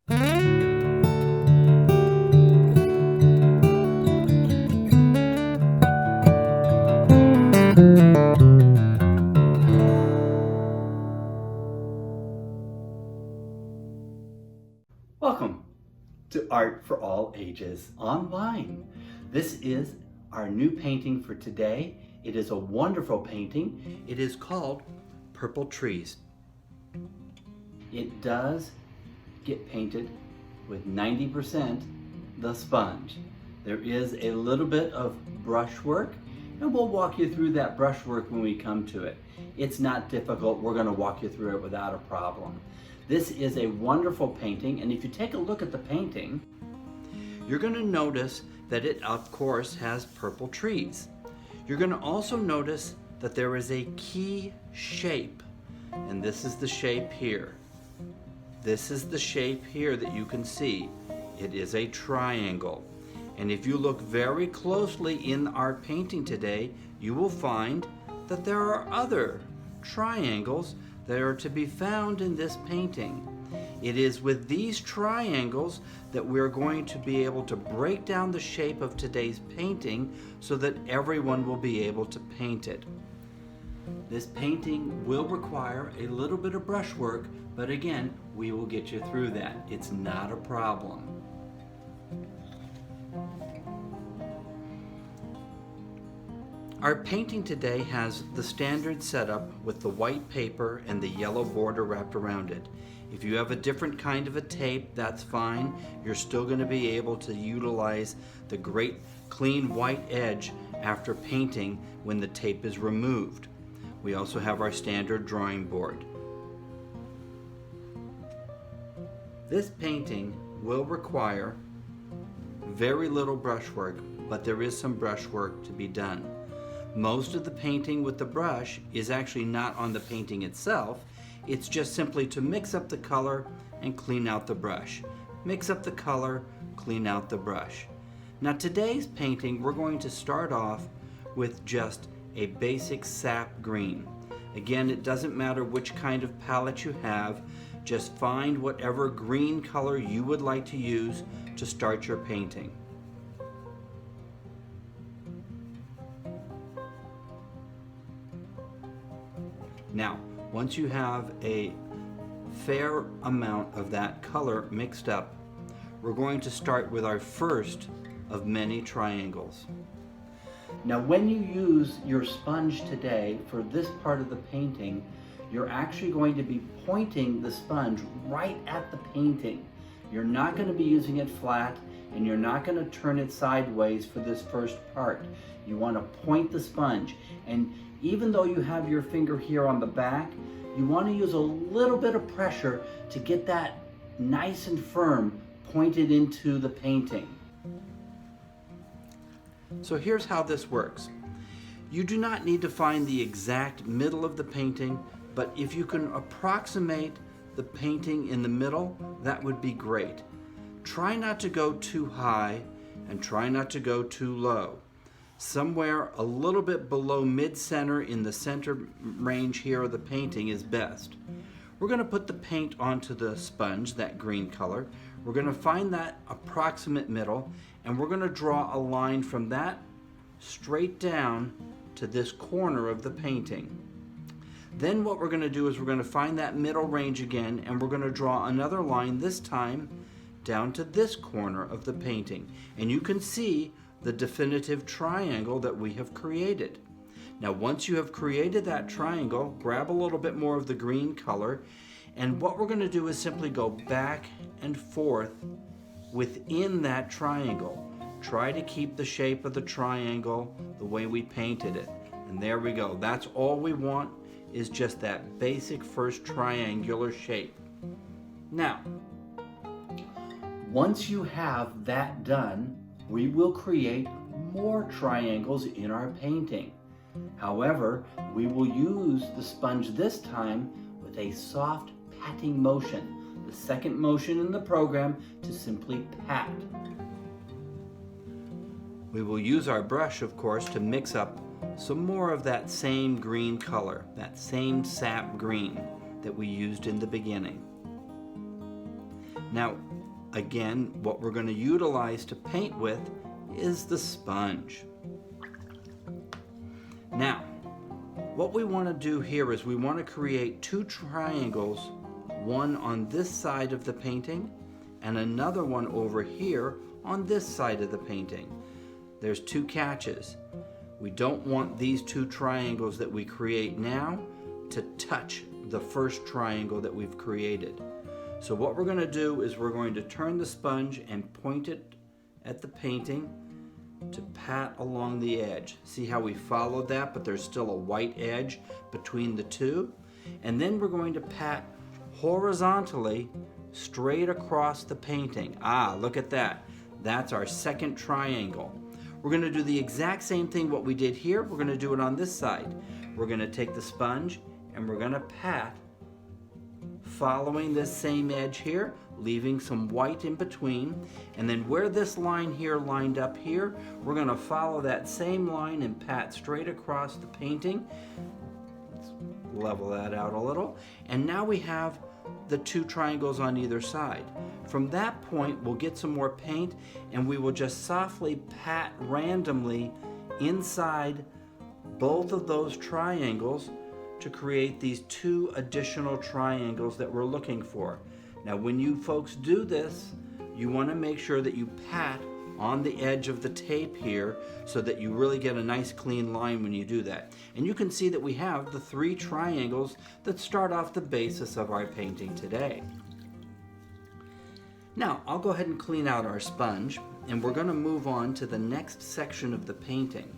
Welcome to Art for All Ages Online. This is our new painting for today. It is a wonderful painting. It is called Purple Trees. It does get painted with 90% the sponge. There is a little bit of brushwork, and we'll walk you through that brushwork when we come to it. It's not difficult. We're going to walk you through it without a problem. This is a wonderful painting, and if you take a look at the painting, you're going to notice that it, of course, has purple trees. You're going to also notice that there is a key shape, and this is the shape here. This is the shape here that you can see. It is a triangle. And if you look very closely in our painting today, you will find that there are other triangles that are to be found in this painting. It is with these triangles that we're going to be able to break down the shape of today's painting so that everyone will be able to paint it. This painting will require a little bit of brushwork, but again, we will get you through that. It's not a problem. Our painting today has the standard setup with the white paper and the yellow border wrapped around it. If you have a different kind of a tape, that's fine. You're still going to be able to utilize the great clean white edge after painting when the tape is removed. We also have our standard drawing board. This painting will require very little brushwork, but there is some brushwork to be done. Most of the painting with the brush is actually not on the painting itself. It's just simply to mix up the color and clean out the brush. Mix up the color, clean out the brush. Now today's painting, we're going to start off with just a basic sap green. Again, it doesn't matter which kind of palette you have. Just find whatever green color you would like to use to start your painting. Now, once you have a fair amount of that color mixed up, we're going to start with our first of many triangles. Now, when you use your sponge today for this part of the painting, you're actually going to be pointing the sponge right at the painting. You're not going to be using it flat, and you're not going to turn it sideways for this first part. You want to point the sponge, and even though you have your finger here on the back, you want to use a little bit of pressure to get that nice and firm pointed into the painting. So here's how this works. You do not need to find the exact middle of the painting, but if you can approximate the painting in the middle, that would be great. Try not to go too high and try not to go too low. Somewhere a little bit below mid-center in the center range here of the painting is best. We're going to put the paint onto the sponge, that green color. We're going to find that approximate middle, and we're going to draw a line from that straight down to this corner of the painting. Then what we're going to do is we're going to find that middle range again, and we're going to draw another line, this time down to this corner of the painting. And you can see the definitive triangle that we have created. Now, once you have created that triangle, grab a little bit more of the green color, and what we're going to do is simply go back and forth within that triangle. Try to keep the shape of the triangle the way we painted it. And there we go. That's all we want, is just that basic first triangular shape. Now, once you have that done, we will create more triangles in our painting. However, we will use the sponge this time with a soft patting motion, the second motion in the program to simply pat. We will use our brush, of course, to mix up some more of that same green color, that same sap green that we used in the beginning. Now, again, what we're going to utilize to paint with is the sponge. Now, what we want to do here is we want to create two triangles, one on this side of the painting and another one over here on this side of the painting. There's two catches. We don't want these two triangles that we create now to touch the first triangle that we've created. So what we're going to do is we're going to turn the sponge and point it at the painting to pat along the edge. See how we followed that, but there's still a white edge between the two? And then we're going to pat horizontally straight across the painting. Ah, look at that. That's our second triangle. We're going to do the exact same thing what we did here. We're going to do it on this side. We're going to take the sponge and we're going to pat following this same edge here, leaving some white in between, and then where this line here lined up here, we're going to follow that same line and pat straight across the painting. Let's level that out a little, and now we have the two triangles on either side. From that point, we'll get some more paint and we will just softly pat randomly inside both of those triangles to create these two additional triangles that we're looking for. Now when you folks do this, you want to make sure that you pat on the edge of the tape here so that you really get a nice clean line when you do that. And you can see that we have the three triangles that start off the basis of our painting today. Now I'll go ahead and clean out our sponge and we're going to move on to the next section of the painting.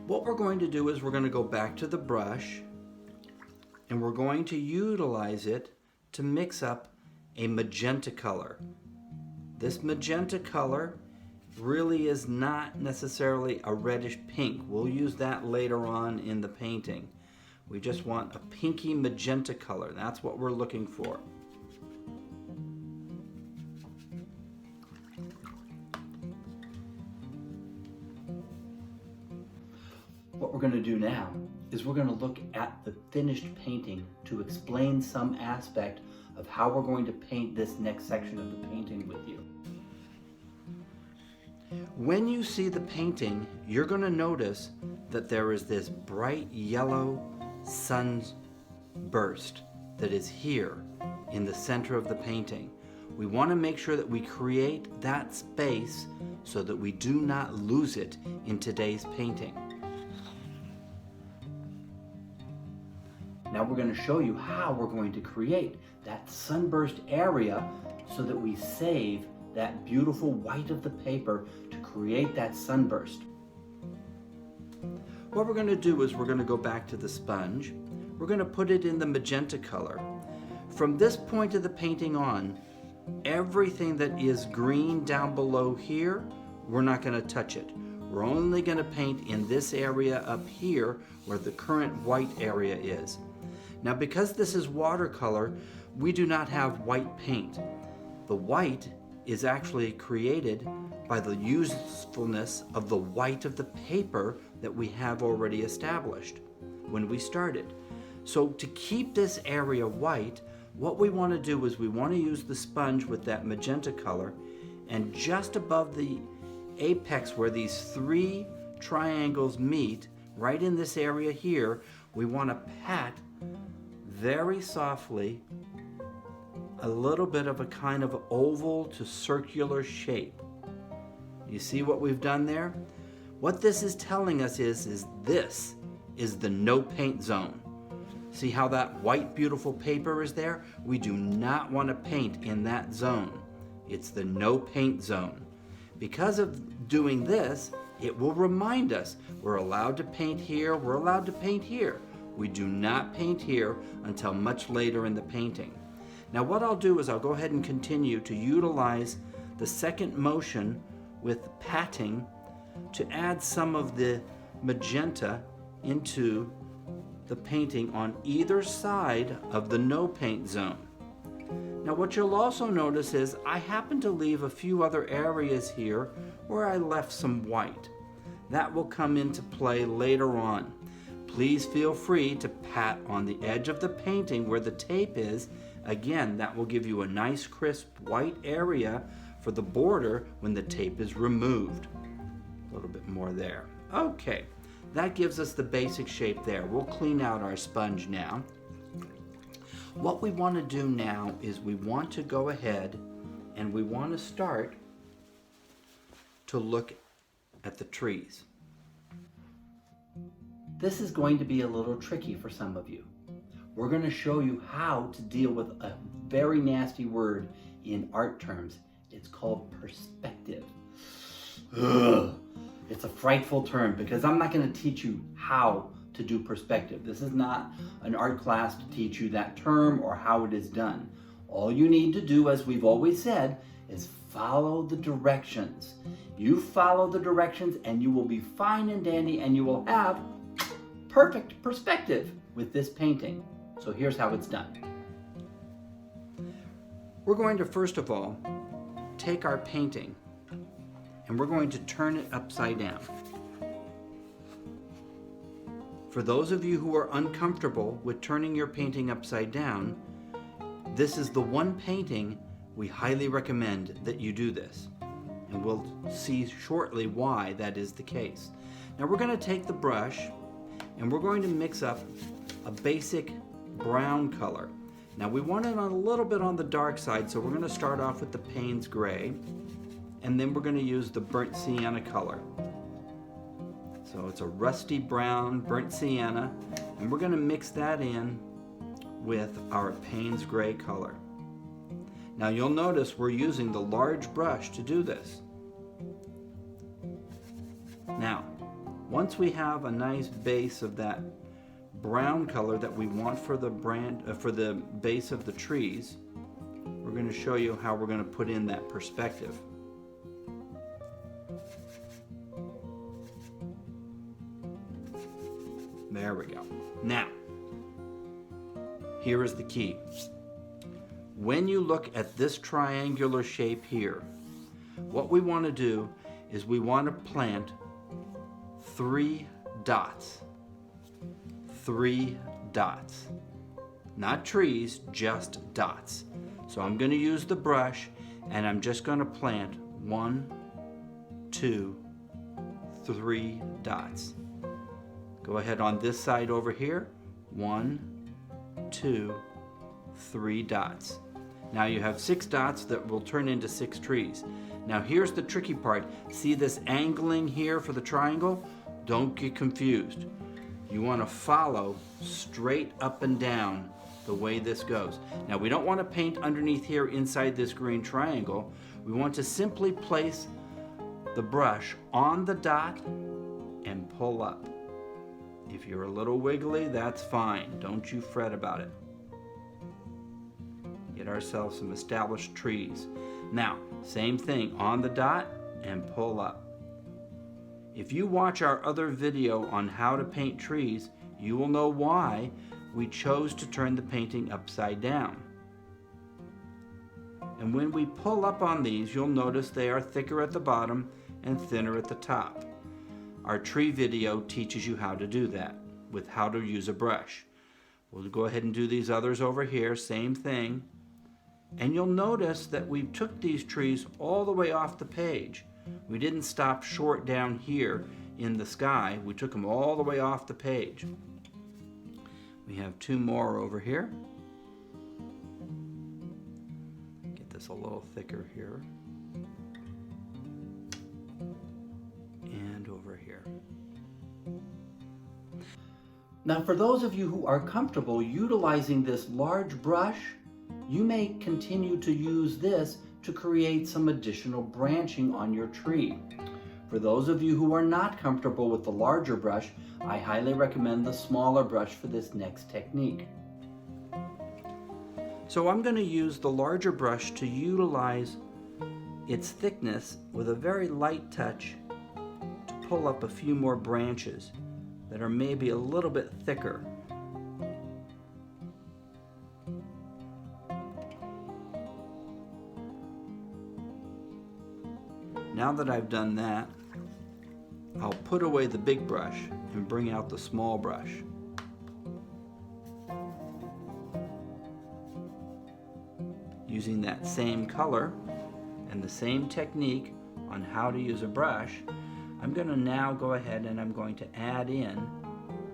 What we're going to do is we're going to go back to the brush and we're going to utilize it to mix up a magenta color. This magenta color really is not necessarily a reddish pink. We'll use that later on in the painting. We just want a pinky magenta color. That's what we're looking for. What we're going to do now is we're going to look at the finished painting to explain some aspect of how we're going to paint this next section of the painting with you. When you see the painting, you're going to notice that there is this bright yellow sunburst that is here in the center of the painting. We want to make sure that we create that space so that we do not lose it in today's painting. Now we're going to show you how we're going to create that sunburst area so that we save that beautiful white of the paper to create that sunburst. What we're going to do is we're going to go back to the sponge. We're going to put it in the magenta color. From this point of the painting on, everything that is green down below here, we're not going to touch it. We're only going to paint in this area up here where the current white area is. Now because this is watercolor, we do not have white paint. The white is actually created by the usefulness of the white of the paper that we have already established when we started. So to keep this area white, what we want to do is we want to use the sponge with that magenta color, and just above the apex where these three triangles meet, right in this area here, we want to pat very softly a little bit of a kind of oval to circular shape. You see what we've done there? What this is telling us is this is the no paint zone. See how that white beautiful paper is there? We do not want to paint in that zone. It's the no paint zone. Because of doing this, it will remind us we're allowed to paint here, we're allowed to paint here. We do not paint here until much later in the painting. Now what I'll do is I'll go ahead and continue to utilize the second motion with patting to add some of the magenta into the painting on either side of the no paint zone. Now what you'll also notice is I happen to leave a few other areas here where I left some white. That will come into play later on. Please feel free to pat on the edge of the painting where the tape is Again, that will give you a nice crisp white area for the border when the tape is removed. A little bit more there. Okay, that gives us the basic shape there. We'll clean out our sponge now. What we want to do now is we want to go ahead and we want to start to look at the trees. This is going to be a little tricky for some of you. We're going to show you how to deal with a very nasty word in art terms. It's called perspective. Ugh. It's a frightful term because I'm not going to teach you how to do perspective. This is not an art class to teach you that term or how it is done. All you need to do, as we've always said, is follow the directions. You follow the directions and you will be fine and dandy and you will have perfect perspective with this painting. So here's how it's done. We're going to first of all take our painting and we're going to turn it upside down. For those of you who are uncomfortable with turning your painting upside down, this is the one painting we highly recommend that you do this. And we'll see shortly why that is the case. Now we're going to take the brush and we're going to mix up a basic brown color. Now we want it on a little bit on the dark side, so we're going to start off with the Payne's Gray, and then we're going to use the burnt sienna color. So it's a rusty brown, burnt sienna, and we're going to mix that in with our Payne's Gray color. Now you'll notice we're using the large brush to do this. Now, once we have a nice base of that brown color that we want for the base of the trees, we're going to show you how we're going to put in that perspective. There we go. Now, here is the key. When you look at this triangular shape here, what we want to do is we want to plant 3 dots. 3 dots. Not trees, just dots. So I'm going to use the brush and I'm just going to plant 1, 2, 3 dots. Go ahead on this side over here. 1, 2, 3 dots. Now you have 6 dots that will turn into 6 trees. Now here's the tricky part. See this angling here for the triangle? Don't get confused. You want to follow straight up and down the way this goes. Now we don't want to paint underneath here inside this green triangle. We want to simply place the brush on the dot and pull up. If you're a little wiggly, that's fine. Don't you fret about it. Get ourselves some established trees. Now, same thing, on the dot and pull up. If you watch our other video on how to paint trees, you will know why we chose to turn the painting upside down. And when we pull up on these, you'll notice they are thicker at the bottom and thinner at the top. Our tree video teaches you how to do that with how to use a brush. We'll go ahead and do these others over here, same thing. And you'll notice that we took these trees all the way off the page. We didn't stop short down here in the sky. We took them all the way off the page. We have 2 more over here. Get this a little thicker here. And over here. Now for those of you who are comfortable utilizing this large brush, you may continue to use this to create some additional branching on your tree. For those of you who are not comfortable with the larger brush, I highly recommend the smaller brush for this next technique. So I'm going to use the larger brush to utilize its thickness with a very light touch to pull up a few more branches that are maybe a little bit thicker. Now that I've done that, I'll put away the big brush and bring out the small brush. using that same color and the same technique on how to use a brush, I'm going to now go ahead and I'm going to add in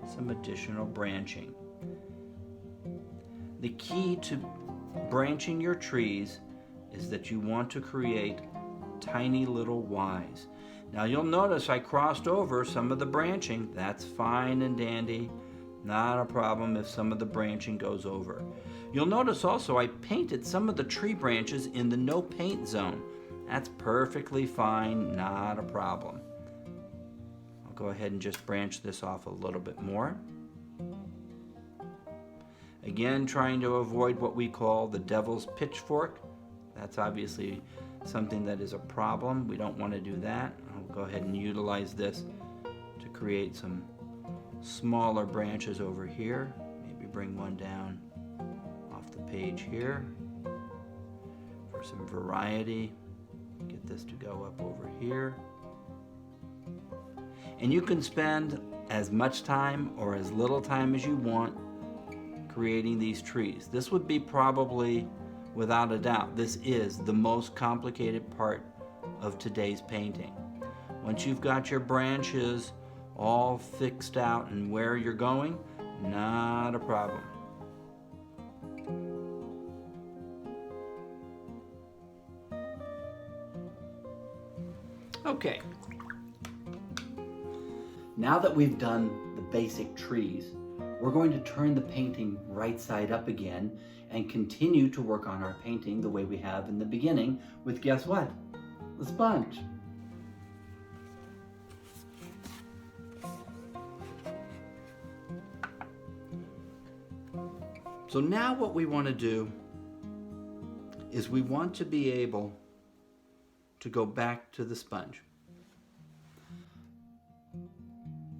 some additional branching. The key to branching your trees is that you want to create tiny little Ys. Now you'll notice I crossed over some of the branching. That's fine and dandy. Not a problem if some of the branching goes over. You'll notice also I painted some of the tree branches in the no paint zone. That's perfectly fine, not a problem. I'll go ahead and just branch this off a little bit more. Again, trying to avoid what we call the devil's pitchfork. That's obviously something that is a problem. We don't want to do that. I'll go ahead and utilize this to create some smaller branches over here. Maybe bring one down off the page here for some variety. Get this to go up over here. And you can spend as much time or as little time as you want creating these trees. This would be probably, without a doubt, this is the most complicated part of today's painting. Once you've got your branches all fixed out and where you're going, not a problem. Okay. Now that we've done the basic trees, we're going to turn the painting right side up again and continue to work on our painting the way we have in the beginning with, guess what? The sponge. So now what we want to do is we want to be able to go back to the sponge.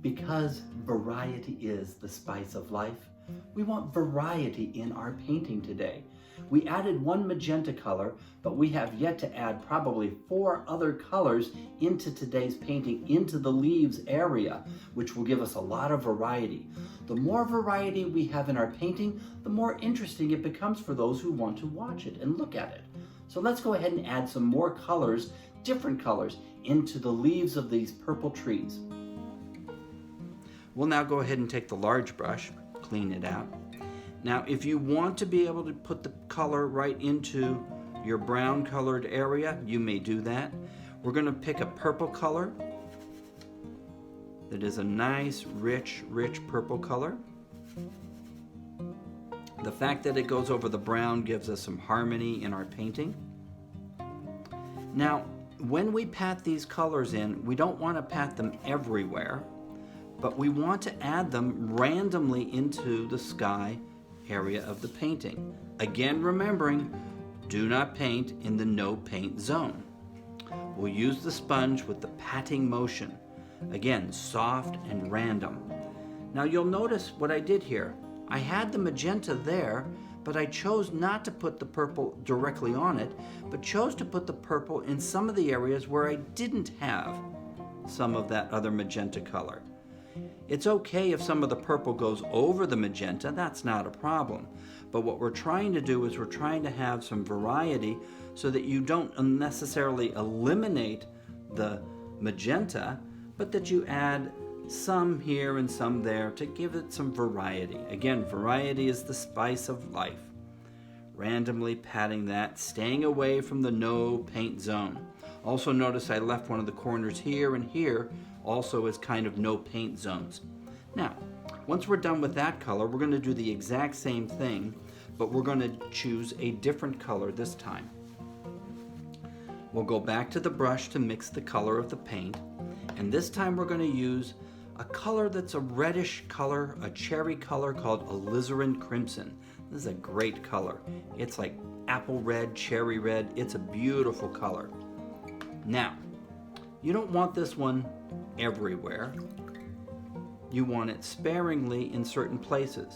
Because variety is the spice of life, we want variety in our painting today. We added one magenta color, but we have yet to add probably 4 other colors into today's painting, into the leaves area, which will give us a lot of variety. The more variety we have in our painting, the more interesting it becomes for those who want to watch it and look at it. So let's go ahead and add some more colors, different colors, into the leaves of these purple trees. We'll now go ahead and take the large brush, clean it out. Now, if you want to be able to put the color right into your brown colored area, you may do that. We're going to pick a purple color that is a nice, rich purple color. The fact that it goes over the brown gives us some harmony in our painting. Now, when we pat these colors in, we don't want to pat them everywhere, but we want to add them randomly into the sky area of the painting. Again, remembering, do not paint in the no paint zone. We'll use the sponge with the patting motion. Again, soft and random. Now you'll notice what I did here. I had the magenta there, but I chose not to put the purple directly on it, but chose to put the purple in some of the areas where I didn't have some of that other magenta color. It's okay if some of the purple goes over the magenta, that's not a problem. But what we're trying to do is we're trying to have some variety so that you don't unnecessarily eliminate the magenta, but that you add some here and some there to give it some variety. Again, variety is the spice of life. Randomly patting that, staying away from the no paint zone. Also notice I left one of the corners here and here also as kind of no paint zones. Now, once we're done with that color, we're going to do the exact same thing, but we're going to choose a different color this time. We'll go back to the brush to mix the color of the paint, and this time we're going to use a color that's a reddish color, a cherry color called alizarin crimson. This is a great color. It's like apple red, cherry red. It's a beautiful color. Now, you don't want this one everywhere. You want it sparingly in certain places.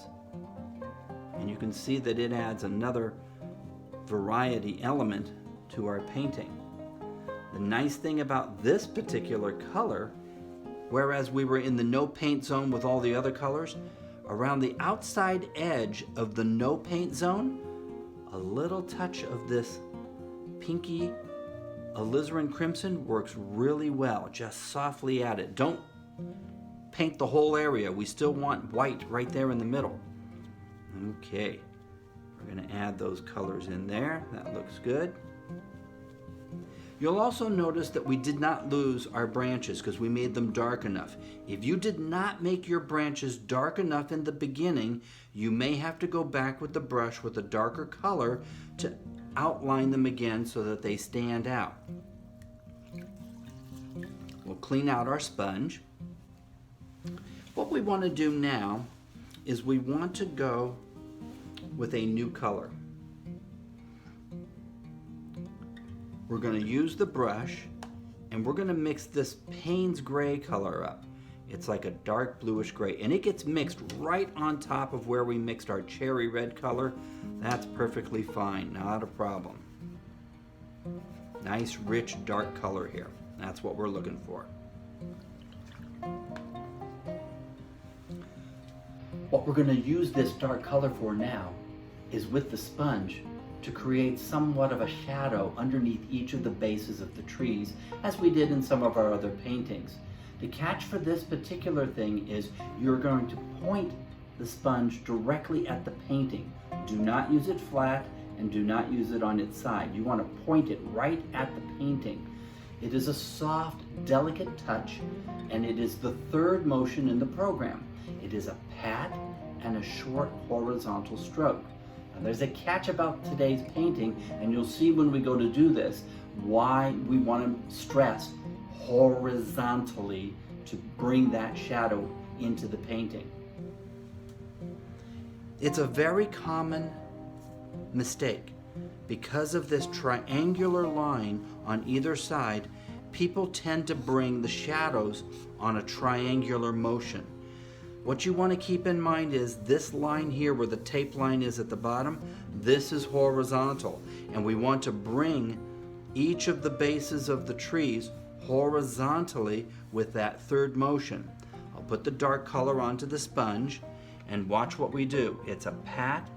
And you can see that it adds another variety element to our painting. The nice thing about this particular color, whereas we were in the no paint zone with all the other colors, around the outside edge of the no paint zone, a little touch of this pinky alizarin crimson works really well. Just softly add it. Don't paint the whole area. We still want white right there in the middle. Okay, we're going to add those colors in there. That looks good. You'll also notice that we did not lose our branches because we made them dark enough. If you did not make your branches dark enough in the beginning, you may have to go back with the brush with a darker color to outline them again so that they stand out. We'll clean out our sponge. What we want to do now is we want to go with a new color. We're going to use the brush and we're going to mix this Payne's gray color up. It's like a dark bluish gray, and it gets mixed right on top of where we mixed our cherry red color. That's perfectly fine, not a problem. Nice rich dark color here. That's what we're looking for. What we're going to use this dark color for now is with the sponge to create somewhat of a shadow underneath each of the bases of the trees, as we did in some of our other paintings. The catch for this particular thing is you're going to point the sponge directly at the painting. Do not use it flat and do not use it on its side. You want to point it right at the painting. It is a soft, delicate touch, and it is the third motion in the program. It is a pat and a short horizontal stroke. Now, there's a catch about today's painting, and you'll see when we go to do this why we want to stress horizontally to bring that shadow into the painting. It's a very common mistake. Because of this triangular line on either side, people tend to bring the shadows on a triangular motion. What you want to keep in mind is this line here where the tape line is at the bottom, this is horizontal, and we want to bring each of the bases of the trees horizontally with that third motion. I'll put the dark color onto the sponge and watch what we do. It's a pat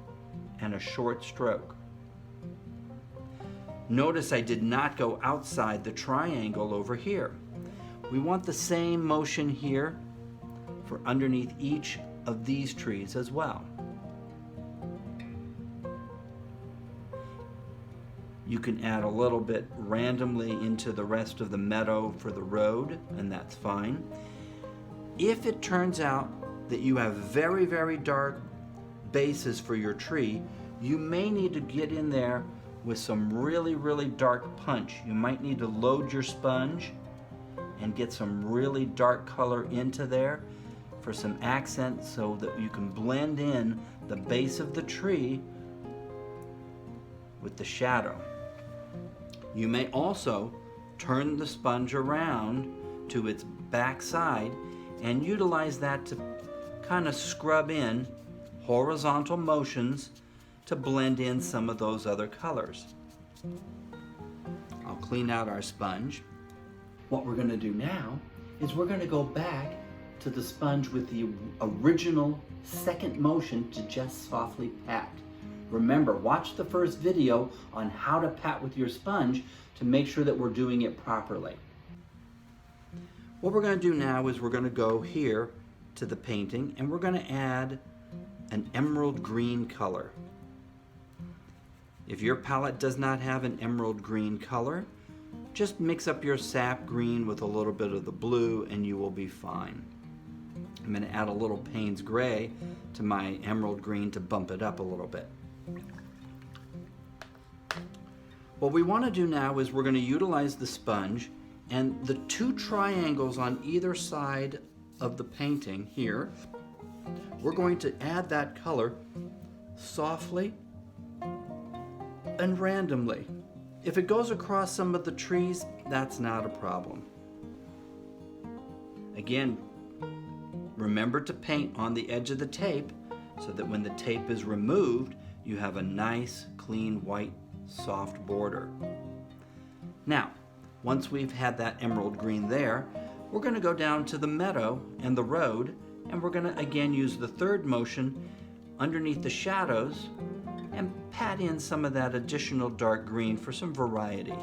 and a short stroke. Notice I did not go outside the triangle over here. We want the same motion here for underneath each of these trees as well. You can add a little bit randomly into the rest of the meadow for the road, and that's fine. If it turns out that you have very, very dark bases for your tree, you may need to get in there with some really, really dark punch. You might need to load your sponge and get some really dark color into there for some accent so that you can blend in the base of the tree with the shadow. You may also turn the sponge around to its back side and utilize that to kind of scrub in horizontal motions to blend in some of those other colors. I'll clean out our sponge. What we're going to do now is we're going to go back to the sponge with the original second motion to just softly pat. Remember, watch the first video on how to pat with your sponge to make sure that we're doing it properly. What we're going to do now is we're going to go here to the painting and we're going to add an emerald green color. If your palette does not have an emerald green color, just mix up your sap green with a little bit of the blue and you will be fine. I'm going to add a little Payne's gray to my emerald green to bump it up a little bit. What we want to do now is we're going to utilize the sponge and the two triangles on either side of the painting here. We're going to add that color softly and randomly. If it goes across some of the trees, that's not a problem. Again, remember to paint on the edge of the tape so that when the tape is removed, you have a nice, clean, white, soft border. Now, once we've had that emerald green there, we're going to go down to the meadow and the road, and we're going to again use the third motion underneath the shadows and pat in some of that additional dark green for some variety.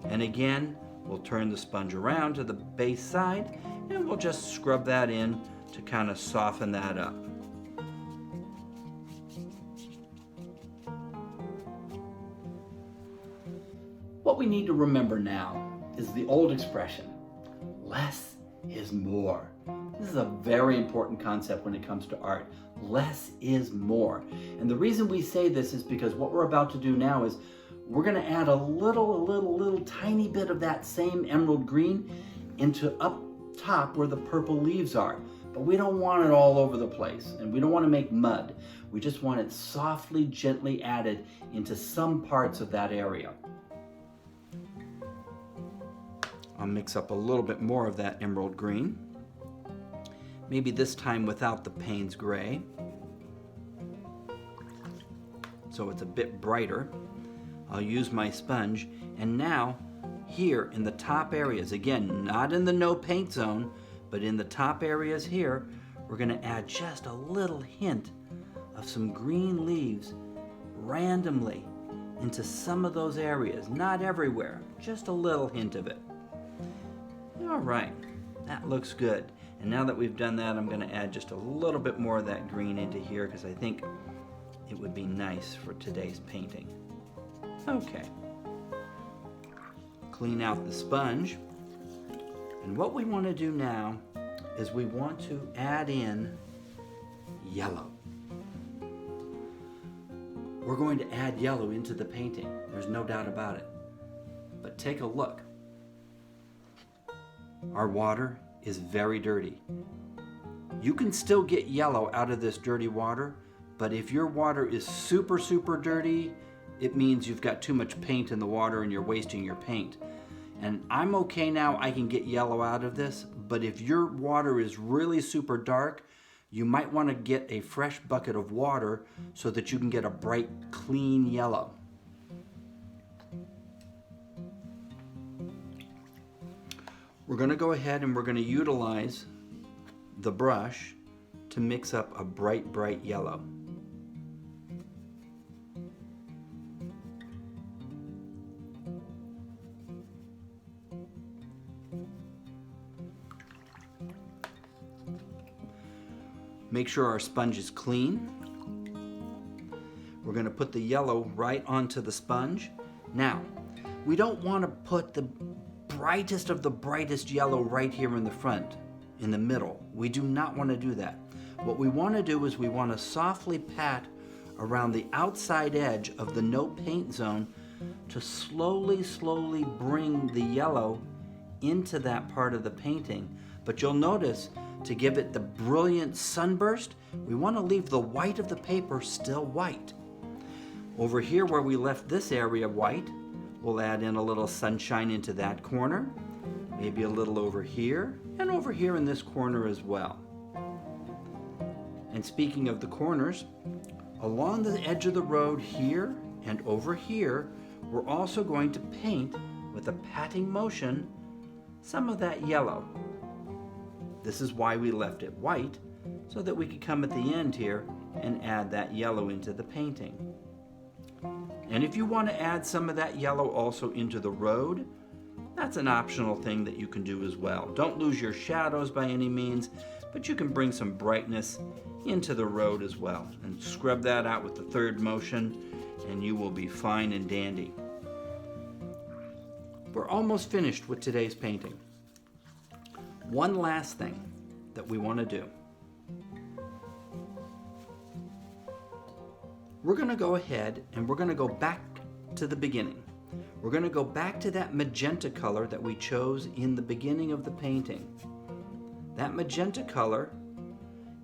And again, we'll turn the sponge around to the base side and we'll just scrub that in to kind of soften that up. What we need to remember now is the old expression, less is more. This is a very important concept when it comes to art. Less is more. And the reason we say this is because what we're about to do now is we're going to add a little tiny bit of that same emerald green into up top where the purple leaves are. But we don't want it all over the place, and we don't want to make mud. We just want it softly, gently added into some parts of that area. I'll mix up a little bit more of that emerald green. Maybe this time without the Payne's gray, so it's a bit brighter. I'll use my sponge, and now here in the top areas, again, not in the no paint zone, but in the top areas here, we're going to add just a little hint of some green leaves randomly into some of those areas, not everywhere, just a little hint of it. All right, that looks good. And now that we've done that, I'm going to add just a little bit more of that green into here because I think it would be nice for today's painting. Okay. Clean out the sponge. And what we want to do now is we want to add in yellow. We're going to add yellow into the painting. There's no doubt about it. But take a look. Our water is very dirty. You can still get yellow out of this dirty water, but if your water is super dirty, it means you've got too much paint in the water and you're wasting your paint. And I'm okay now, I can get yellow out of this, but if your water is really super dark, you might want to get a fresh bucket of water so that you can get a bright, clean yellow. We're going to go ahead and we're going to utilize the brush to mix up a bright yellow. Make sure our sponge is clean. We're going to put the yellow right onto the sponge. Now, we don't want to put the brightest of the brightest yellow right here in the front, in the middle. We do not want to do that. What we want to do is we want to softly pat around the outside edge of the no paint zone to slowly bring the yellow into that part of the painting. But you'll notice, to give it the brilliant sunburst, we want to leave the white of the paper still white. Over here where we left this area white, we'll add in a little sunshine into that corner, maybe a little over here, and over here in this corner as well. And speaking of the corners, along the edge of the road here and over here, we're also going to paint with a patting motion some of that yellow. This is why we left it white, so that we could come at the end here and add that yellow into the painting. And if you want to add some of that yellow also into the road, that's an optional thing that you can do as well. Don't lose your shadows by any means, but you can bring some brightness into the road as well. And scrub that out with the third motion, and you will be fine and dandy. We're almost finished with today's painting. One last thing that we want to do. We're going to go ahead and we're going to go back to the beginning. We're going to go back to that magenta color that we chose in the beginning of the painting. That magenta color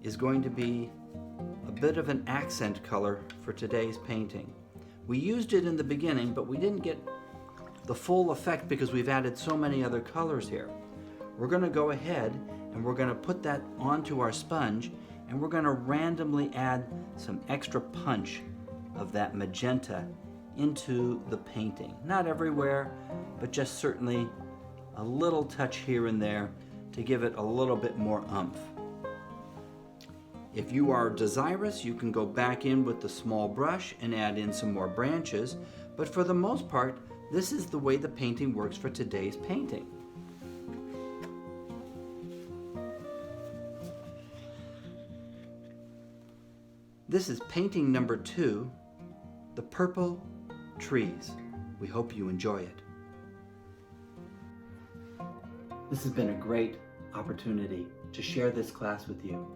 is going to be a bit of an accent color for today's painting. We used it in the beginning, but we didn't get the full effect because we've added so many other colors here. We're going to go ahead and we're going to put that onto our sponge, and we're going to randomly add some extra punch of that magenta into the painting. Not everywhere, but just certainly a little touch here and there to give it a little bit more oomph. If you are desirous, you can go back in with the small brush and add in some more branches, but for the most part, this is the way the painting works for today's painting. This is painting number 2, the purple trees. We hope you enjoy it. This has been a great opportunity to share this class with you.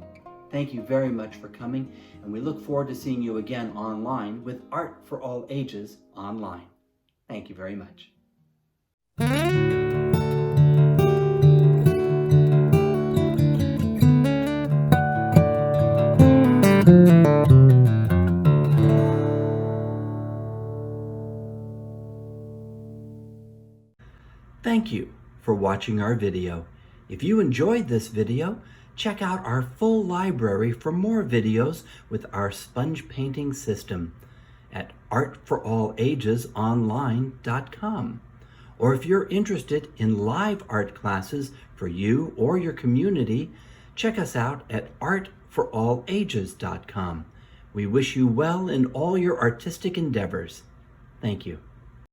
Thank you very much for coming, and we look forward to seeing you again online with Art for All Ages online. Thank you very much. Thank you for watching our video. If you enjoyed this video, check out our full library for more videos with our sponge painting system at artforallAgesOnline.com. Or if you're interested in live art classes for you or your community, check us out at artforallages.com. We wish you well in all your artistic endeavors. Thank you.